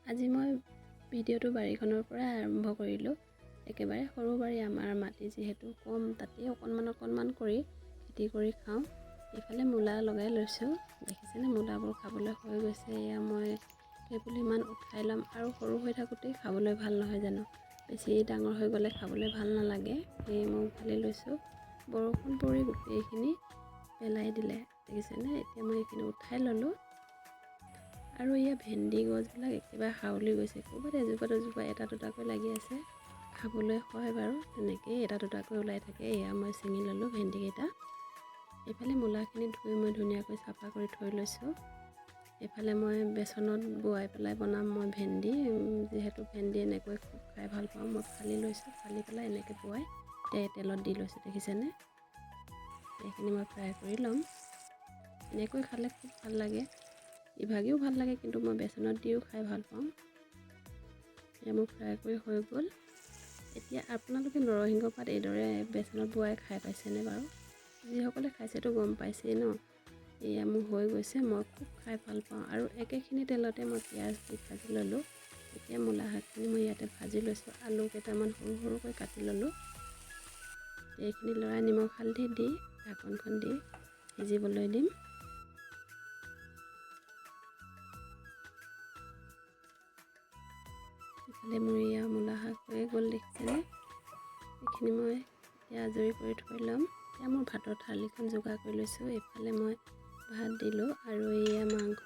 আজি মই ভিডিঅ'টো বাৰীখনৰ পৰা আৰম্ভ কৰিলোঁ। একেবাৰে সৰু বাৰী, আমাৰ মাটি যিহেতু কম, তাতে অকণমান কৰি খেতি কৰি খাওঁ। ইফালে মূলা লগাই লৈছোঁ, দেখিছেনে মূলাবোৰ খাবলৈ হৈ গৈছে। এয়া মই সেইবুলি ইমান উঠাই ল'ম, আৰু সৰু হৈ থাকোঁতেই খাবলৈ ভাল নহয় জানো, বেছি ডাঙৰ হৈ গ'লে খাবলৈ ভাল নালাগে। সেয়ে মই উঘালি লৈছোঁ। বৰষুণ পৰি গোটেইখিনি পেলাই দিলে, দেখিছেনে। এতিয়া মই এইখিনি উঠাই ল'লোঁ। আৰু এয়া ভেন্দি গছবিলাক একেবাৰে হাউলি গৈছে, ক'ৰবাত এজোপা এটা দুটাকৈ লাগি আছে। খাবলৈ হয় বাৰু, তেনেকেই এটা দুটাকৈ ওলাই থাকে। এয়া মই ছিঙি ল'লোঁ ভেন্দিকেইটা। এইফালে মূলাখিনি ধুই মই ধুনীয়াকৈ চাফা কৰি থৈ লৈছোঁ। এইফালে মই বেচনত বোৱাই পেলাই বনাম মই ভেন্দি, যিহেতু ভেন্দি এনেকৈ খুব খাই ভাল পাওঁ। মই ফালি লৈছোঁ, ফালি পেলাই এনেকৈ বোৱাই তেলত দি লৈছোঁ, দেখিছেনে। এইখিনি মই ফ্ৰাই কৰি ল'ম। এনেকৈ খালে খুব ভাল লাগে, ইভাগেও ভাল লাগে, কিন্তু মই বেচনত দিও খাই ভাল পাওঁ। এয়া মোৰ ফ্ৰাই কৰি হৈ গ'ল। এতিয়া আপোনালোকে নৰসিংহ পাত এইদৰে বেচনত বোৱাই খাই পাইছেনে বাৰু? যিসকলে খাইছেতো গম পাইছেই ন। এয়া মোৰ হৈ গৈছে, মই খুব খাই ভাল পাওঁ। আৰু একেখিনি তেলতে মই পিঁয়াজ দি ভাজি ল'লোঁ। এতিয়া মূলা শাকখিনি মই ইয়াতে ভাজি লৈছোঁ। আলু কেইটামান সৰুকৈ কাটি ল'লোঁ। এইখিনি লৰাই নিমখ হালধি দি ঢাকনখন দি সিজিবলৈ দিম। ইফালে মোৰ এয়া মূলা শাক হৈয়ে গ'ল, দেখিছেনে। এইখিনি মই এতিয়া আজৰি কৰি থৈ ল'ম। এতিয়া মোৰ ভাতৰ থালিখন যোগাৰ কৰি লৈছোঁ। এইফালে মই ভাত দিলোঁ, আৰু এয়া মাংস,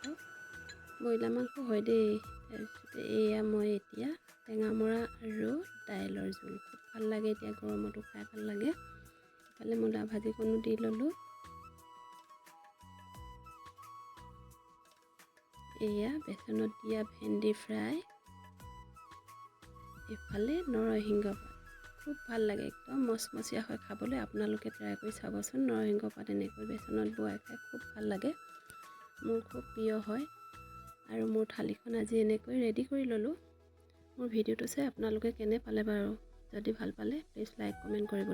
ব্ৰইলাৰ মাংস হয় দেই। তাৰপিছতে এয়া মই এতিয়া টেঙামৰা আৰু দাইলৰ জোল, খুব ভাল লাগে, এতিয়া গৰমতো খাই ভাল লাগে। ইফালে মূলা ভাজিকণো দি ল'লোঁ। এয়া বেচনত দিয়া ভেন্দি ফ্ৰাই, ইফালে নৰসিংহ পাত, খুব ভাল লাগে, একদম মচমচীয়া হয় খাবলৈ। আপোনালোকে ট্ৰাই কৰি চাবচোন, নৰসিংহ পাত এনেকৈ বেচনত বোৱাই খাই খুব ভাল লাগে, মোৰ খুব প্ৰিয় হয়। আৰু মোৰ থালিখন আজি এনেকৈ ৰেডি কৰি ল'লোঁ। মোৰ ভিডিঅ'টো চাই আপোনালোকে কেনে পালে বাৰু? যদি ভাল পালে প্লিজ লাইক কমেণ্ট কৰিবলৈ